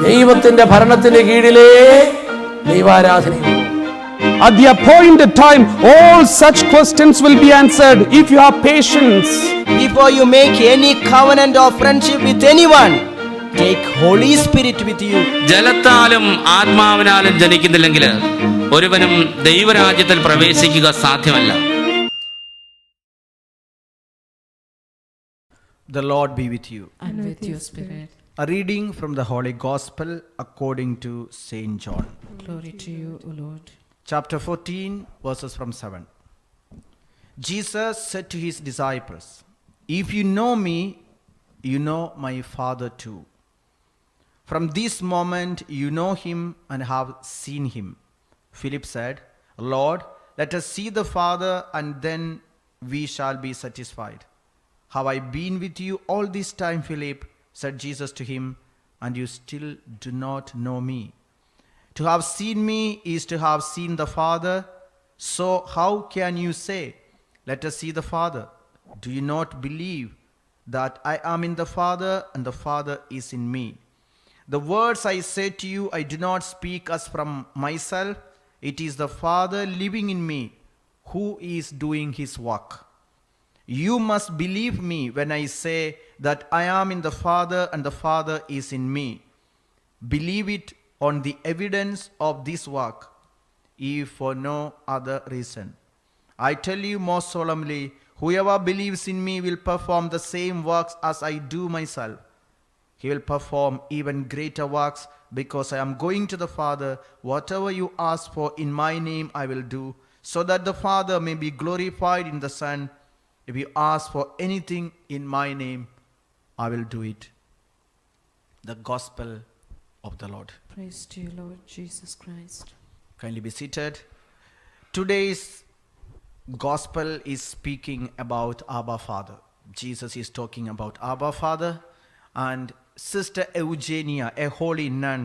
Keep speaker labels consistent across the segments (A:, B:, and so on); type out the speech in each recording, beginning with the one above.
A: ദൈവത്തിന്റെ ഭരണത്തിന് കീഴിലേ ദൈവാരാധനയുള്ളൂ.
B: At the appointed time, all such questions will be answered if you have patience.
C: Before you make any covenant or friendship with anyone, take Holy Spirit with you.
D: ജലത്താലും ആത്മാവിനാലും ജനിക്കുന്നില്ലെങ്കിൽ ഒരുവനും ദൈവരാജ്യത്തിൽ പ്രവേശിക്കുക സാധ്യമല്ല.
C: The Lord be with you.
E: And with your spirit.
C: A reading from the Holy Gospel according to Saint John.
E: Glory to you, O Lord.
C: Chapter 14, verses from 7. Jesus said to his disciples, "If you know me, you know my Father too. From this moment you know him and have seen him." Philip said, "Lord, let us see the Father, and then we shall be satisfied." "Have I been with you all this time, Philip?" said Jesus to him, "and you still do not know me? To have seen me is to have seen the Father. So how can you say, 'Let us see the Father'? Do you not believe that I am in the Father and the Father is in me? The words I say to you, I do not speak as from myself. It is the Father living in me who is doing his work. You must believe me when I say that I am in the Father and the Father is in me. Believe it on the evidence of this work, if for no other reason. I tell you most solemnly, whoever believes in me will perform the same works as I do myself. He will perform even greater works, because I am going to the Father. Whatever you ask for in my name I will do, so that the Father may be glorified in the Son. If you ask for anything in my name, I will do it." The Gospel of the Lord.
E: Praise to you, Lord Jesus Christ.
C: Kindly be seated. Today's Gospel is speaking about Abba Father. Jesus is talking about Abba Father, and Sister Eugenia, a holy nun,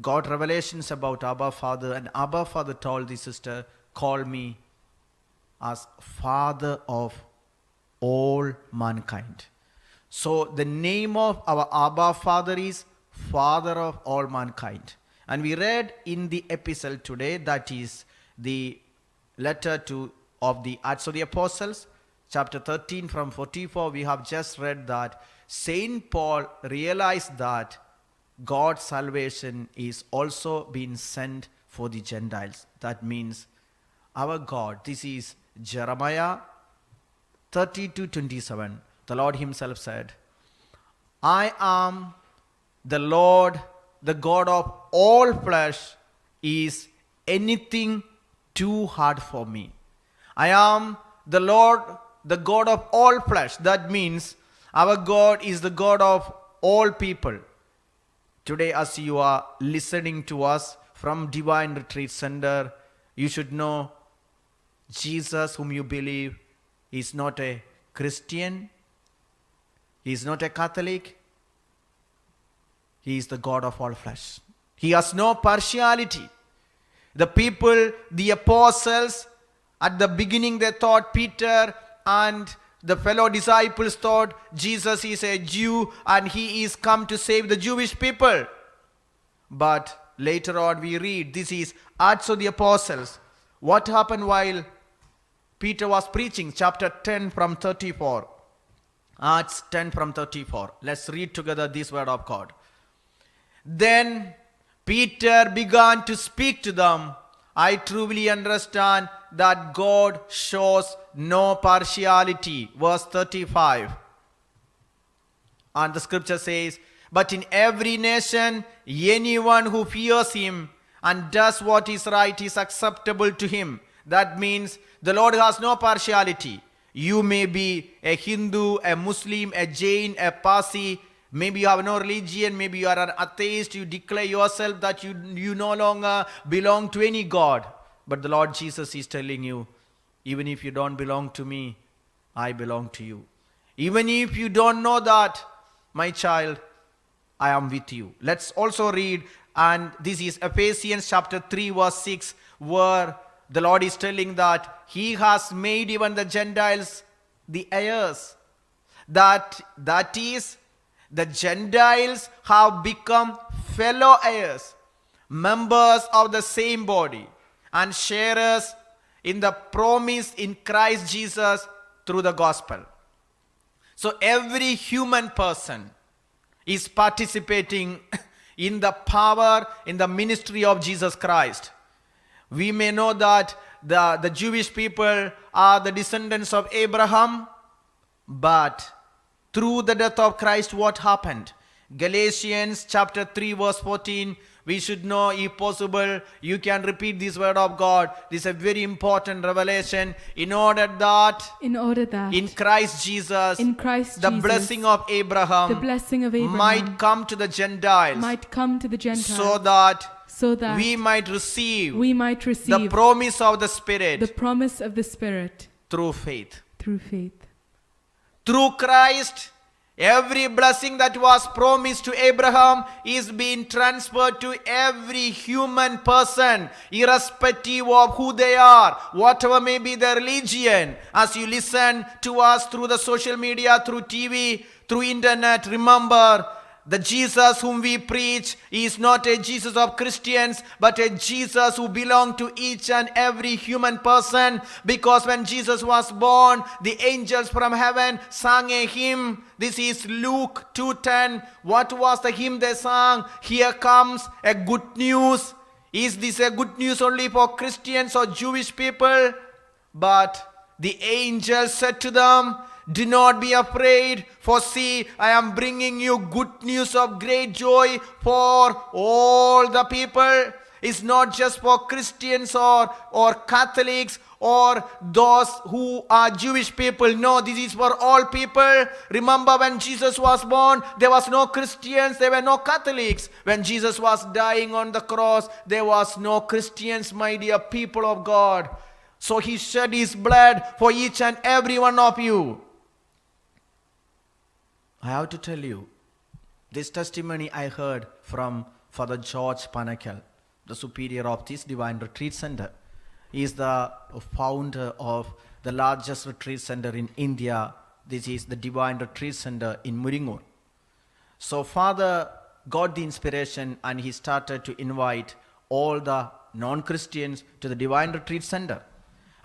C: got revelations about Abba Father, and Abba Father told the sister, "Call me as Father of all mankind." So the name of our Abba Father is Father of all mankind. And we read in the epistle today, that is the letter of the Acts of the Apostles, chapter 13 from 44, we have just read that Saint Paul realized that God's salvation is also being sent for the Gentiles. That means our God, this is Jeremiah 32:27. The Lord himself said, "I am the Lord, the God of all flesh. Is anything too hard for me?" I am the Lord, the God of all flesh. That means our God is the God of all people. Today, as you are listening to us from Divine Retreat Center, you should know Jesus, whom you believe, is not a Christian. He is not a Catholic. He is the God of all flesh. He has no partiality. The people, the apostles, at the beginning they thought Peter and the fellow disciples thought Jesus is a Jew and he is come to save the Jewish people. But later on we read, this is Acts of the Apostles. What happened while Peter was preaching? Chapter 10 from 34. Acts 10 from 34. Let's read together this word of God. Then Peter began to speak to them. "I truly understand that God shows no partiality." Verse 35. And the scripture says, "But in every nation, anyone who fears him and does what is right is acceptable to him." That means the Lord has no partiality. You may be a Hindu, a Muslim, a Jain, a Parsi. Maybe you have no religion. Maybe you are an atheist. You declare yourself that you no longer belong to any God. But the Lord Jesus is telling you, even if you don't belong to me, I belong to you. Even if you don't know that, my child, I am with you. Let's also read, and this is Ephesians chapter 3 verse 6, where the Lord is telling that he has made even the Gentiles the heirs. That is, the Gentiles have become fellow heirs, members of the same body, and sharers in the promise in Christ Jesus through the gospel. So every human person is participating in the power, in the ministry of Jesus Christ. We may know that the Jewish people are the descendants of Abraham, but through the death of Christ, what happened? Galatians chapter 3 verse 14, we should know, if possible, you can repeat this word of God. This is a very important revelation. In order that in Christ Jesus, the blessing of Abraham, might come to the Gentiles, so that we might receive the promise of the Spirit through faith. Through Christ, every blessing that was promised to Abraham is being transferred to every human person, irrespective of who they are, whatever may be their religion. As you listen to us through the social media, through TV, through internet, remember, the Jesus whom we preach is not a Jesus of Christians, but a Jesus who belongs to each and every human person. Because when Jesus was born, the angels from heaven sang a hymn. This is Luke 2:10. What was the hymn they sang? Here comes a good news. Is this a good news only for Christians or Jewish people? But the angels said to them, do not be afraid, for see, I am bringing you good news of great joy for all the people. It's not just for Christians or Catholics or those who are Jewish people. No, this is for all people. Remember, when Jesus was born, there was no Christians, there were no Catholics. When Jesus was dying on the cross, there was no Christians, my dear people of God. So he shed his blood for each and every one of you. I have to tell you, this testimony I heard from Father George Panakel, the superior of this Divine Retreat Center. He is the founder of the largest retreat center in India. This is the Divine Retreat Center in Muringur. So Father got the inspiration and he started to invite all the non-Christians to the Divine Retreat Center.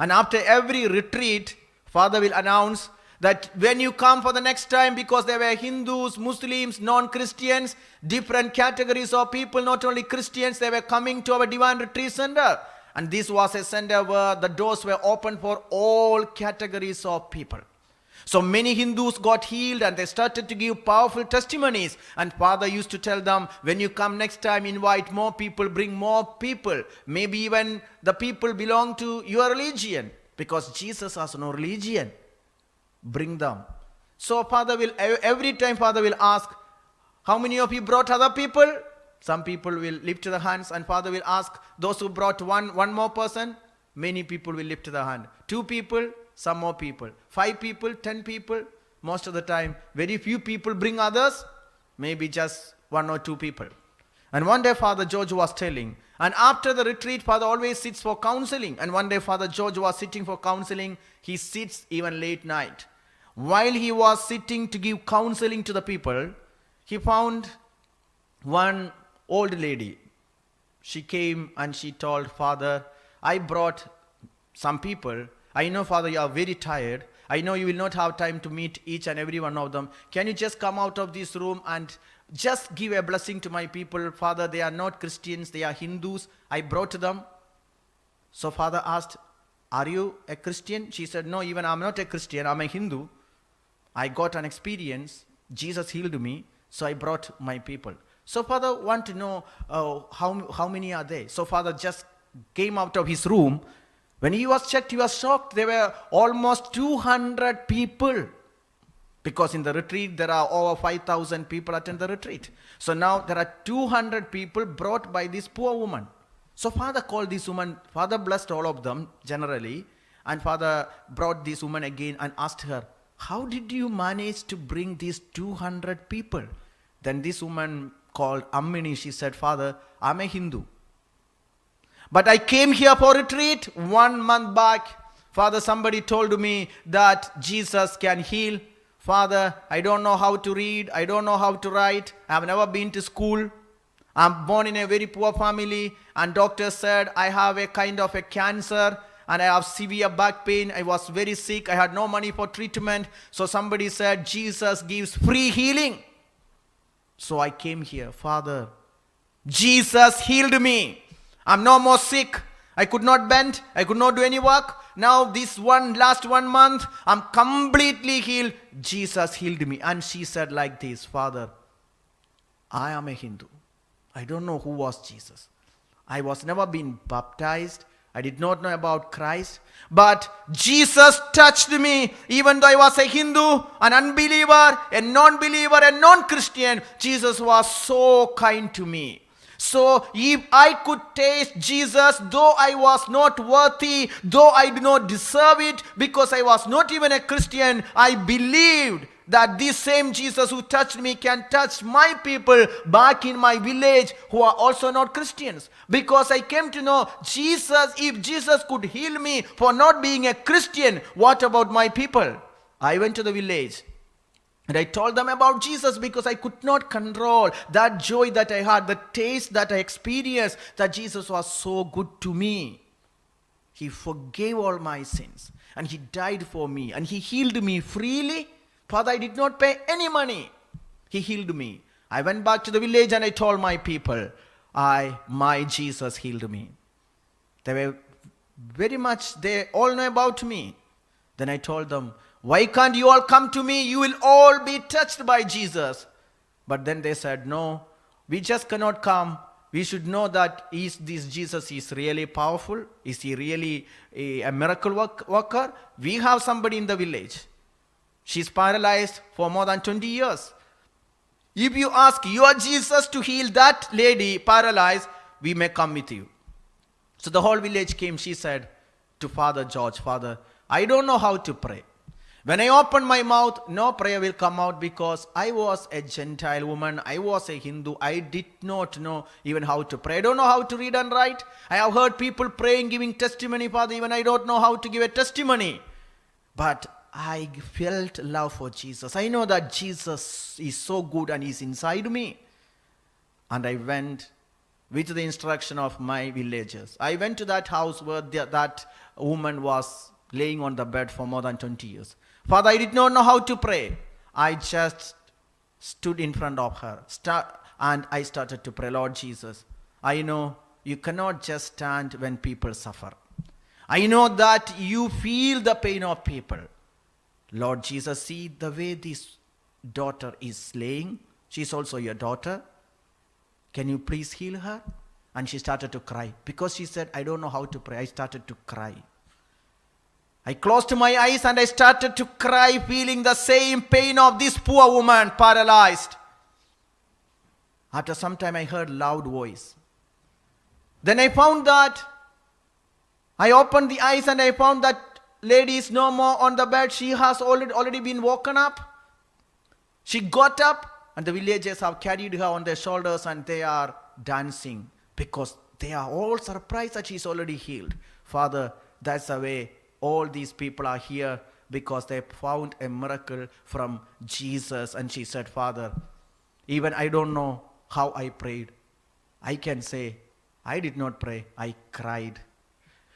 C: And after every retreat, Father will announce that when you come for the next time, because there were Hindus, Muslims, non-Christians, different categories of people, not only Christians, they were coming to our Divine Retreat Center. And this was a center where the doors were open for all categories of people. So many Hindus got healed and they started to give powerful testimonies. And Father used to tell them, when you come next time, invite more people, bring more people. Maybe even the people belong to your religion, because Jesus has no religion. Bring them. So Father will, every time Father will ask, how many of you brought other people? Some people will lift their hands, and Father will ask those who brought one more person. Many people will lift their hand. 2 people, some more people. 5 people, 10 people. Most of the time, very few people bring others. Maybe just 1 or 2 people. And one day Father George was telling, and after the retreat, Father always sits for counseling. And one day Father George was sitting for counseling. He sits even late night. While he was sitting to give counseling to the people, he found one old lady. She came and she told Father, I brought some people. I know, Father, you are very tired. I know you will not have time to meet each and every one of them. Can you just come out of this room and just give a blessing to my people? Father, they are not Christians, they are Hindus. I brought them. So Father asked, are you a Christian? She said, no, even I'm not a Christian, I'm a Hindu. I got an experience. Jesus healed me, so I brought my people. So Father want to know how many are they? So Father just came out of his room. When he was checked, he was shocked. There were almost 200 people. Because in the retreat, there are over 5,000 people attend the retreat. So now there are 200 people brought by this poor woman. So Father called this woman. Father blessed all of them generally. And Father brought this woman again and asked her, how did you manage to bring these 200 people? Then this woman called Ammini, she said, Father, I'm a Hindu. But I came here for retreat 1 month back. Father, somebody told me that Jesus can heal. Father, I don't know how to read. I don't know how to write. I have never been to school. I'm born in a very poor family, and doctor said I have a kind of a cancer and I have severe back pain. I was very sick. I had no money for treatment. So somebody said Jesus gives free healing. So I came here. Father, Jesus healed me. I'm no more sick. I could not bend. I could not do any work. Now this last 1 month, I'm completely healed. Jesus healed me. And she said like this, Father, I am a Hindu. I don't know who was Jesus. I was never been baptized. I did not know about Christ. But Jesus touched me. Even though I was a Hindu, an unbeliever, a non-believer, a non-Christian, Jesus was so kind to me. So if I could taste Jesus, though I was not worthy, though I did not deserve it, because I was not even a Christian, I believed that this same Jesus who touched me can touch my people back in my village who are also not Christians. Because I came to know Jesus, if Jesus could heal me for not being a Christian, what about my people? I went to the village and I told them about Jesus because I could not control that joy that I had, the taste that I experienced, that Jesus was so good to me. He forgave all my sins and He died for me and He healed me freely. Father, I did not pay any money. He healed me. I went back to the village and I told my people, my Jesus healed me. They were very much, they all know about me. Then I told them, why can't you all come to me? You will all be touched by Jesus. But then they said, no, we just cannot come. We should know that this Jesus is really powerful. Is He really a miracle worker? We have somebody in the village. She's paralyzed for more than 20 years. If you ask your Jesus to heal that lady paralyzed, we may come with you. So the whole village came. She said to Father George, Father, I don't know how to pray. When I open my mouth, no prayer will come out because I was a Gentile woman. I was a Hindu. I did not know even how to pray. I don't know how to read and write. I have heard people praying, giving testimony, Father. Even I don't know how to give a testimony. But I felt love for Jesus. I know that Jesus is so good and He's inside me. And I went with the instruction of my villagers. I went to that house where that woman was laying on the bed for more than 20 years. Father, I did not know how to pray. I just stood in front of her and I started to pray, Lord Jesus, I know you cannot just stand when people suffer. I know that you feel the pain of people. Lord Jesus, see the way this daughter is laying. She's also your daughter. Can you please heal her? And she started to cry. Because she said, I don't know how to pray. I started to cry. I closed my eyes and I started to cry, feeling the same pain of this poor woman, paralyzed. After some time, I heard loud voice. Then I found that I opened the eyes and I found that lady is no more on the bed. She has already been woken up. She got up and the villagers have carried her on their shoulders and they are dancing because they are all surprised that she's already healed. Father, that's the way all these people are here because they found a miracle from Jesus. And she said, Father, even I don't know how I prayed. I can say, I did not pray. I cried.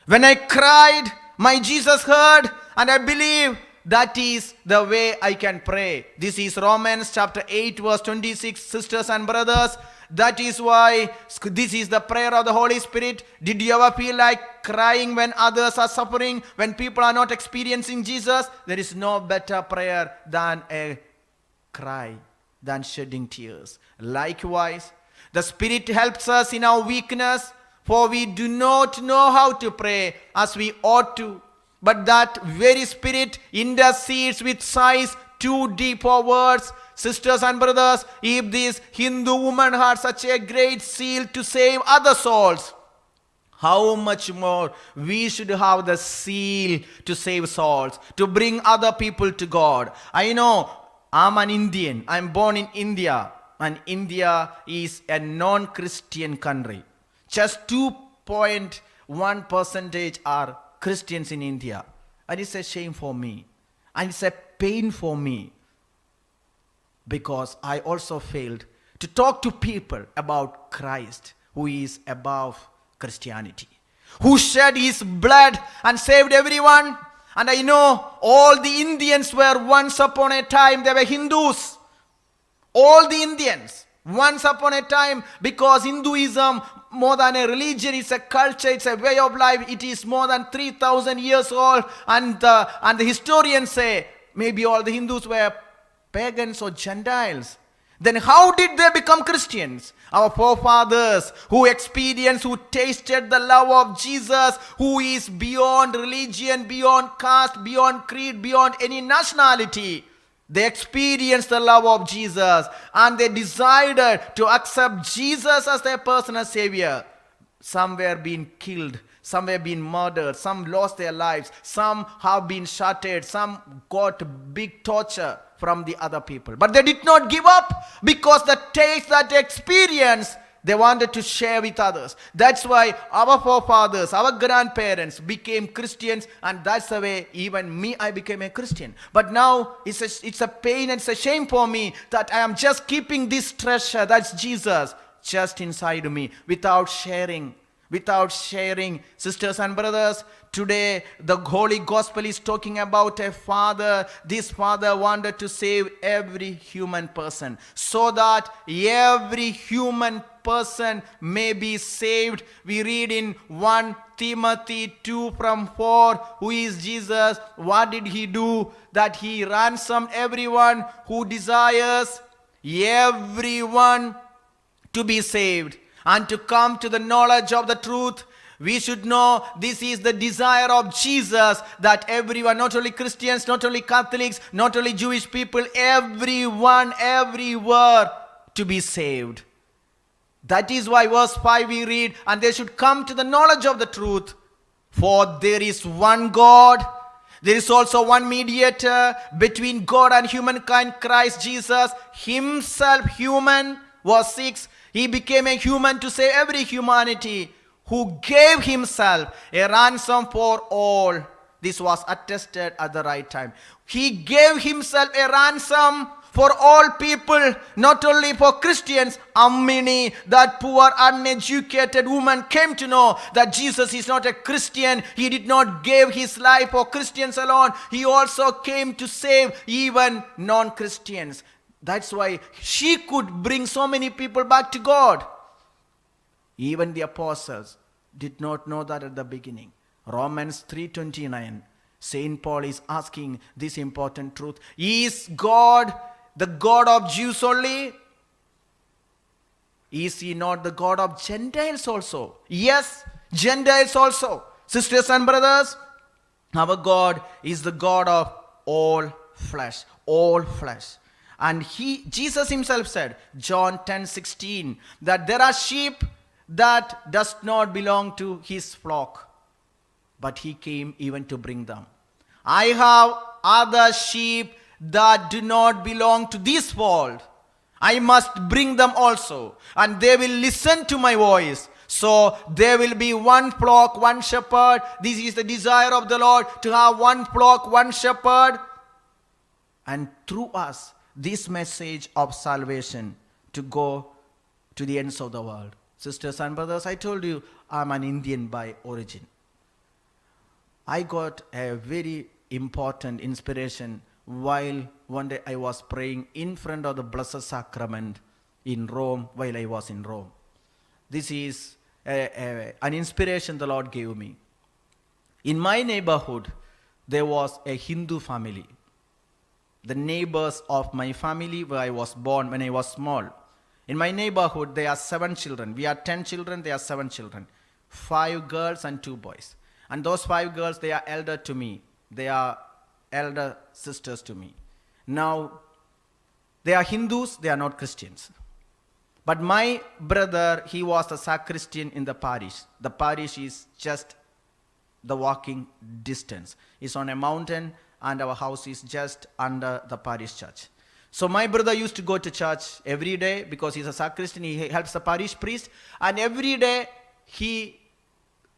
C: When I cried, my Jesus heard, and I believe that is the way I can pray. This is Romans chapter 8 verse 26, sisters and brothers. That is why this is the prayer of the Holy Spirit. Did you ever feel like crying when others are suffering, when people are not experiencing Jesus? There is no better prayer than a cry, than shedding tears. Likewise, the Spirit helps us in our weakness, for we do not know how to pray as we ought to. But that very Spirit intercedes with sighs too deep for words. Sisters and brothers, if this Hindu woman had such a great zeal to save other souls, how much more we should have the zeal to save souls, to bring other people to God. I know I'm an Indian. I'm born in India. And India is a non-Christian country. Just 2.1% are Christians in India. And it's a shame for me. And it's a pain for me. Because I also failed to talk to people about Christ, who is above Christianity, who shed his blood and saved everyone. And I know all the Indians were once upon a time, they were Hindus. All the Indians, once upon a time, because Hinduism, more than a religion, it's a culture, it's a way of life. It is more than 3,000 years old. And the historians say, maybe all the Hindus were pagans or Gentiles. Then how did they become Christians? Our forefathers who experienced, who tasted the love of Jesus, who is beyond religion, beyond caste, beyond creed, beyond any nationality. They experienced the love of Jesus and they decided to accept Jesus as their personal savior. Some were being killed, some were being murdered, some lost their lives, some have been shattered, some got big torture from the other people. But they did not give up, because the taste that they experienced, they wanted to share with others. That's why our forefathers, our grandparents became Christians, and that's the way even me, I became a Christian. But now it's a pain and it's a shame for me that I am just keeping this treasure, that's Jesus, just inside me without sharing. Sisters and brothers, today the Holy Gospel is talking about a father. This father wanted to save every human person so that every human person may be saved. We read in 1 Timothy 2 from 4, who is Jesus? What did he do? That he ransomed everyone who desires everyone to be saved and to come to the knowledge of the truth. We should know this is the desire of Jesus, that everyone, not only Christians, not only Catholics, not only Jewish people, everyone, everywhere to be saved. That is why verse 5 we read, and they should come to the knowledge of the truth. For there is one God, there is also one mediator between God and humankind, Christ Jesus, himself human. Verse 6, he became a human to save every humanity, who gave himself a ransom for all. This was attested at the right time. He gave himself a ransom for all people, not only for Christians. Ammini, that poor uneducated woman, came to know that Jesus is not a Christian. He did not give his life for Christians alone. He also came to save even non-Christians. That's why she could bring so many people back to God. Even the apostles did not know that at the beginning. Romans 3:29, Saint Paul is asking this important truth. Is God the God of Jews only? Is he not the God of Gentiles also? Yes, Gentiles also. Sisters and brothers, our God is the God of all flesh. All flesh. And Jesus himself said, John 10:16, that there are sheep that does not belong to his flock, but he came even to bring them. I have other sheep that do not belong to this fold. I must bring them also, and they will listen to my voice. So there will be one flock, one shepherd. This is the desire of the Lord, to have one flock, one shepherd. And through us, this message of salvation to go to the ends of the world. Sisters and brothers, I told you I'm an Indian by origin. I got a very important inspiration while one day I was praying in front of the Blessed Sacrament in Rome, while I was in Rome. This is an inspiration the Lord gave me. In my neighborhood, there was a Hindu family. The neighbors of my family where I was born when I was small. In my neighborhood, there are 7 children. We are 10 children, there are 7 children. 5 girls and 2 boys. And those 5 girls, they are elder to me. They are elder sisters to me. Now, they are Hindus, they are not Christians. But my brother, he was a sacristan in the parish. The parish is just the walking distance. It's on a mountain, and our house is just under the parish church. So my brother used to go to church every day because he's a sacristan. He helps the parish priest, and every day he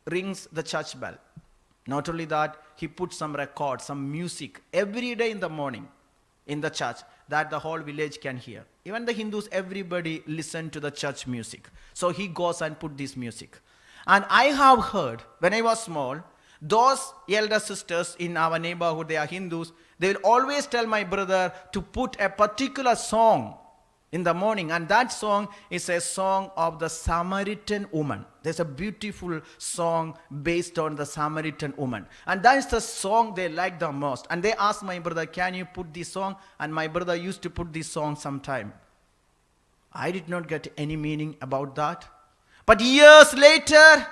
C: rings the church bell. Not only that, he puts some records, some music every day in the morning. in the church that the whole village can hear. Even the Hindus, everybody listen to the church music. So he goes and put this music. And I have heard, when I was small, those elder sisters in our neighborhood, they are Hindus, they will always tell my brother to put a particular song in the morning, and that song is a song of the Samaritan woman. There's a beautiful song based on the Samaritan woman, and that is the song they like the most. And they asked my brother, can you put this song? And my brother used to put this song sometime. I did not get any meaning about that. But years later,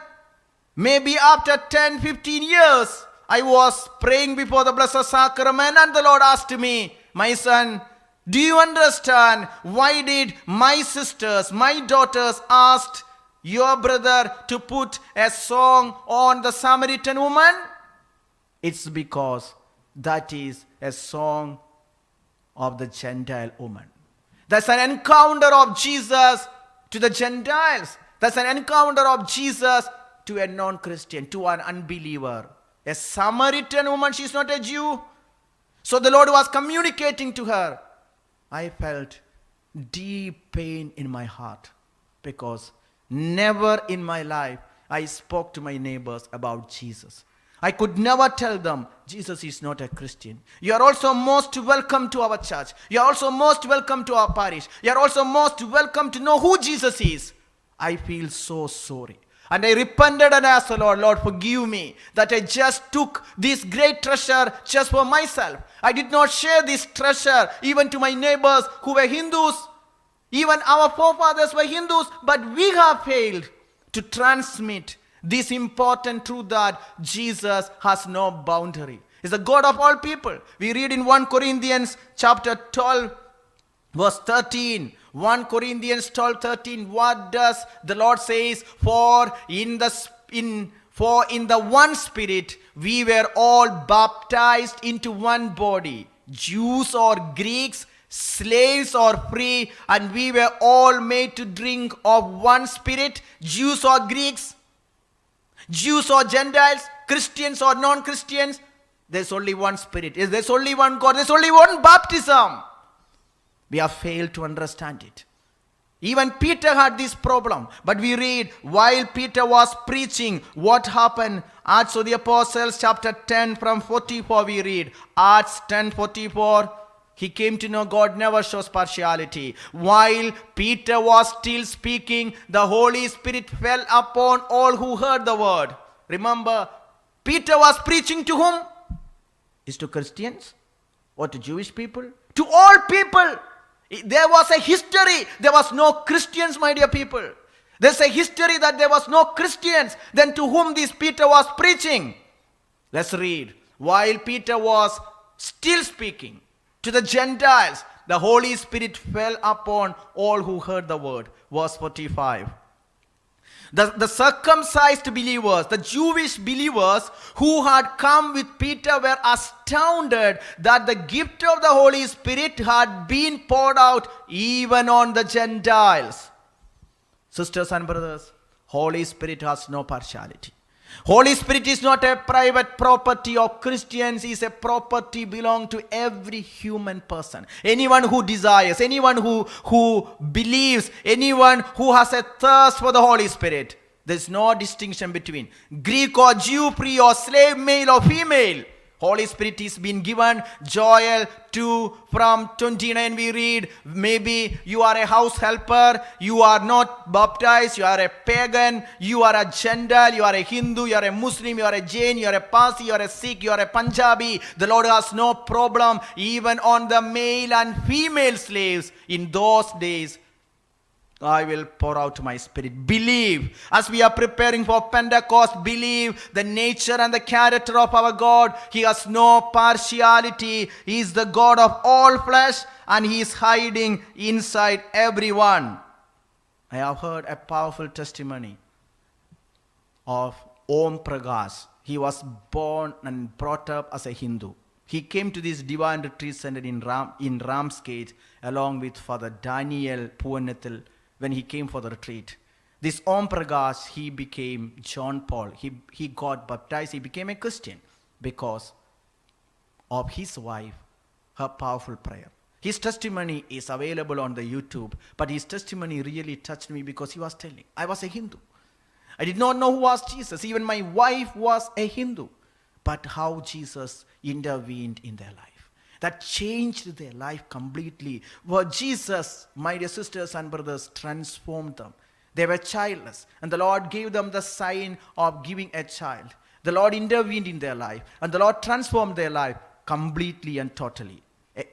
C: maybe after 10-15 years, I was praying before the Blessed Sacrament, and the Lord asked me, my son, do you understand why did my sisters, my daughters asked your brother to put a song on the Samaritan woman? It's because that is a song of the Gentile woman. That's an encounter of Jesus to the Gentiles. That's an encounter of Jesus to a non-Christian, to an unbeliever. A Samaritan woman, she's not a Jew. So the Lord was communicating to her. I felt deep pain in my heart because never in my life I spoke to my neighbors about Jesus. I could never tell them Jesus is not a Christian. You are also most welcome to our church. You are also most welcome to our parish. You are also most welcome to know who Jesus is. I feel so sorry. And I repented and asked the Lord, Lord, forgive me that I just took this great treasure just for myself. I did not share this treasure even to my neighbors who were Hindus. Even our forefathers were Hindus, but we have failed to transmit this important truth that Jesus has no boundary. He's the God of all people. We read in 1 Corinthians chapter 12, verse 13. 1 Corinthians 12:13. What does the Lord says? For in the one Spirit we were all baptized into one body, Jews or Greeks, slaves or free, and we were all made to drink of one Spirit. Jews or Greeks, Jews or Gentiles, Christians or non-Christians, there's only one Spirit. There's only one God. There's only one baptism. We have failed to understand it. Even Peter had this problem. But we read, while Peter was preaching, what happened? Acts of the Apostles chapter 10 from 44 we read. Acts 10:44. He came to know God never shows partiality. While Peter was still speaking, the Holy Spirit fell upon all who heard the word. Remember, Peter was preaching to whom? Is to Christians or to Jewish people? To all people. There was a history. There was no Christians, my dear people. There's a history that there was no Christians. Then to whom this Peter was preaching? Let's read. While Peter was still speaking to the Gentiles, the Holy Spirit fell upon all who heard the word. Verse 45. The circumcised believers, the Jewish believers who had come with Peter were astounded that the gift of the Holy Spirit had been poured out even on the Gentiles. Sisters and brothers, Holy Spirit has no partiality. Holy Spirit is not a private property of Christians. It is a property belonging to every human person. Anyone who desires, anyone who believes, anyone who has a thirst for the Holy Spirit. There is no distinction between Greek or Jew, free or slave, male or female. Holy Spirit is being given. Joel 2 from 29 we read, maybe you are a house helper, you are not baptized, you are a pagan, you are a Gentile, you are a Hindu, you are a Muslim, you are a Jain, you are a Parsi, you are a Sikh, you are a Punjabi. The Lord has no problem even on the male and female slaves. In those days, I will pour out my Spirit. Believe. As we are preparing for Pentecost, believe the nature and the character of our God. He has no partiality. He is the God of all flesh and He is hiding inside everyone. I have heard a powerful testimony of Om Prakash. He was born and brought up as a Hindu. He came to this divine retreat center in Ramsgate along with Father Daniel Puanathil. When he came for the retreat, this Om Prakash, he became John Paul. He got baptized. He became a Christian because of his wife her powerful prayer. His testimony is available on the YouTube, but his testimony really touched me because he was telling, I was a Hindu. I did not know who was Jesus. Even my wife was a Hindu. But how Jesus intervened in their life. That changed their life completely. Where Jesus, my dear sisters and brothers, transformed them. They were childless, and the Lord gave them the sign of giving a child. The Lord intervened in their life, and the Lord transformed their life completely and totally.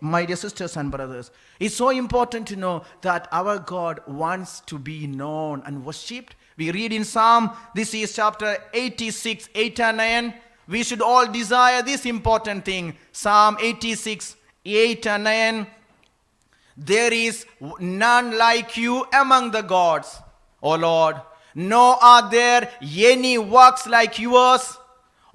C: My dear sisters and brothers, it's so important to know that our God wants to be known and worshipped. We read in Psalm, this is chapter 86, 8 and 9. We should all desire this important thing. Psalm 86, 8 and 9. There is none like you among the gods, O Lord. Nor are there any works like yours.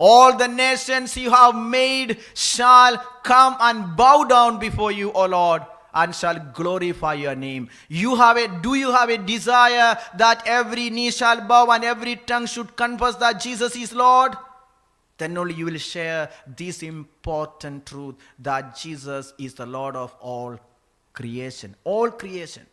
C: All the nations you have made shall come and bow down before you, O Lord, and shall glorify your name. Do you have a desire that every knee shall bow and every tongue should confess that Jesus is Lord? Then only you will share this important truth that Jesus is the Lord of all creation. All creation.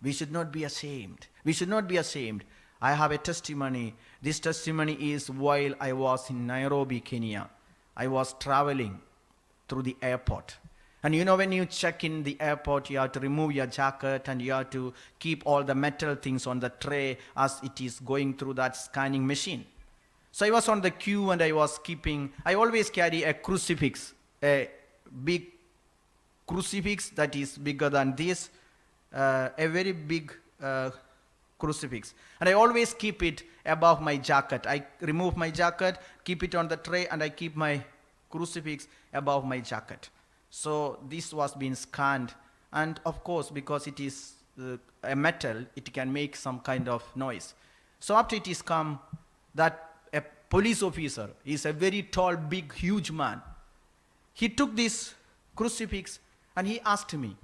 C: We should not be ashamed. We should not be ashamed. I have a testimony. This testimony is while I was in Nairobi, Kenya. I was traveling through the airport. And you know, when you check in the airport, you have to remove your jacket and you have to keep all the metal things on the tray as it is going through that scanning machine. So I was on the queue and I always carry a crucifix, a big crucifix that is bigger than this, a very big crucifix. And I always keep it above my jacket. I remove my jacket, keep it on the tray, and I keep my crucifix above my jacket. So this was being scanned. And of course, because it is a metal, it can make some kind of noise. So after it is come, that a police officer is a very tall, big, huge man. He took this crucifix and he asked me,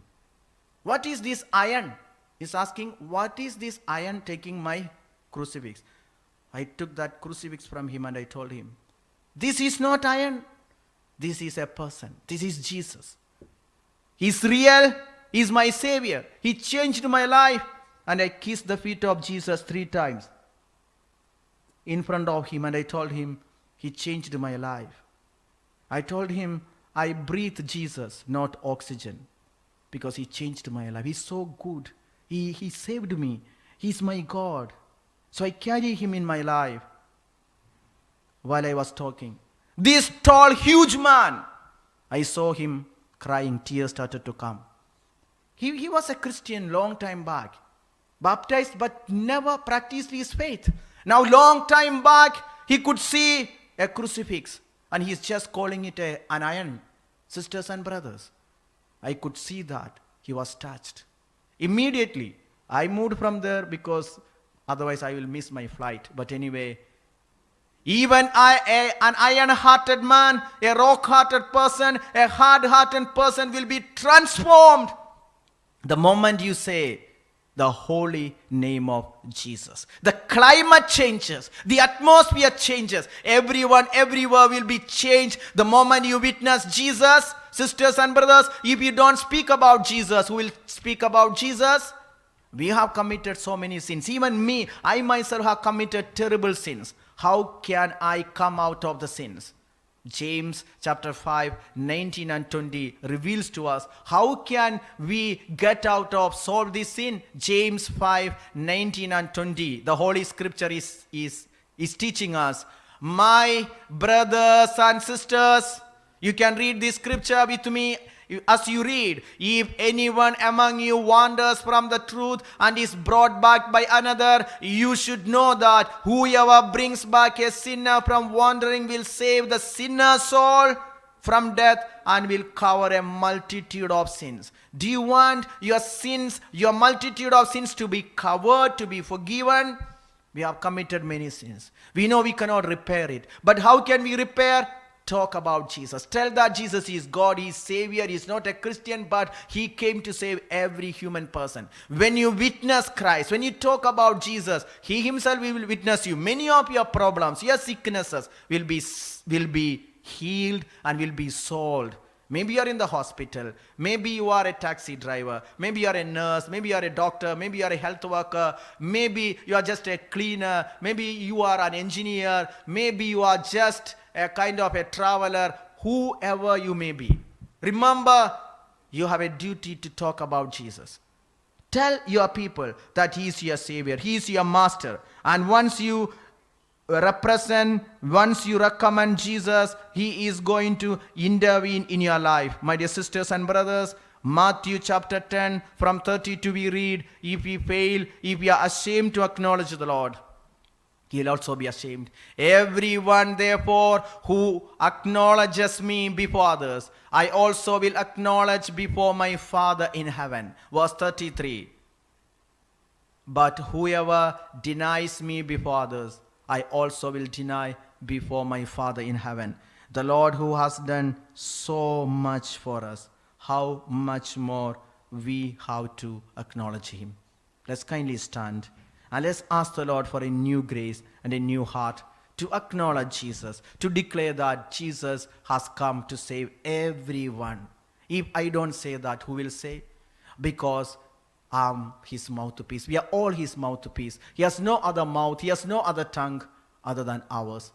C: what is this iron? He's asking, what is this iron taking my crucifix? I took that crucifix from him and I told him, this is not iron. This is a person. This is Jesus. He's real. He's my Savior. He changed my life. And I kissed the feet of Jesus 3 times in front of him. And I told him, he changed my life. I told him, I breathe Jesus, not oxygen. Because he changed my life. He's so good. He saved me. He's my God. So I carry him in my life. While I was talking, this tall, huge man, I saw him crying. Tears started to come. He was a Christian long time back. Baptized but never practiced his faith. Now long time back, he could see a crucifix. And he's just calling it an iron. Sisters and brothers, I could see that. He was touched. Immediately, I moved from there because otherwise I will miss my flight. But anyway, even an iron-hearted man, a rock-hearted person, a hard-hearted person will be transformed the moment you say the holy name of Jesus. The climate changes. The atmosphere changes. Everyone, everywhere will be changed the moment you witness Jesus. Sisters and brothers, if you don't speak about Jesus, who will speak about Jesus? We have committed so many sins. Even me, I myself have committed terrible sins. How can I come out of the sins? James chapter 5, 19 and 20 reveals to us how can we get out of, solve this sin. James 5, 19 and 20. The Holy Scripture is teaching us. My brothers and sisters, you can read this scripture with me as you read. If anyone among you wanders from the truth and is brought back by another, you should know that whoever brings back a sinner from wandering will save the sinner's soul from death and will cover a multitude of sins. Do you want your sins, your multitude of sins to be covered, to be forgiven? We have committed many sins. We know we cannot repair it. But how can we repair? Talk about Jesus. Tell that Jesus is God, He is Savior. He is not a Christian, but He came to save every human person. When you witness Christ, when you talk about Jesus, He Himself will witness you. Many of your problems, your sicknesses will be healed and will be solved Maybe you are in the hospital. Maybe you are a taxi driver. Maybe you are a nurse. Maybe you are a doctor. Maybe you are a health worker. Maybe you are just a cleaner. Maybe you are an engineer. Maybe you are just a kind of a traveler. Whoever you may be. Remember, you have a duty to talk about Jesus. Tell your people that He is your Savior. He is your Master. And once you recommend Jesus, He is going to intervene in your life. My dear sisters and brothers, Matthew chapter 10 from 32 we read, if we fail, if we are ashamed to acknowledge the Lord, He will also be ashamed. Everyone therefore who acknowledges me before others, I also will acknowledge before my Father in heaven. Verse 33. But whoever denies me before others, I also will deny before my Father in heaven. The Lord who has done so much for us, how much more we have to acknowledge Him. Let's kindly stand and let's ask the Lord for a new grace and a new heart to acknowledge Jesus, to declare that Jesus has come to save everyone. If I don't say that, who will say? Because I'm His mouthpiece. We are all His mouthpiece. He has no other mouth. He has no other tongue other than ours.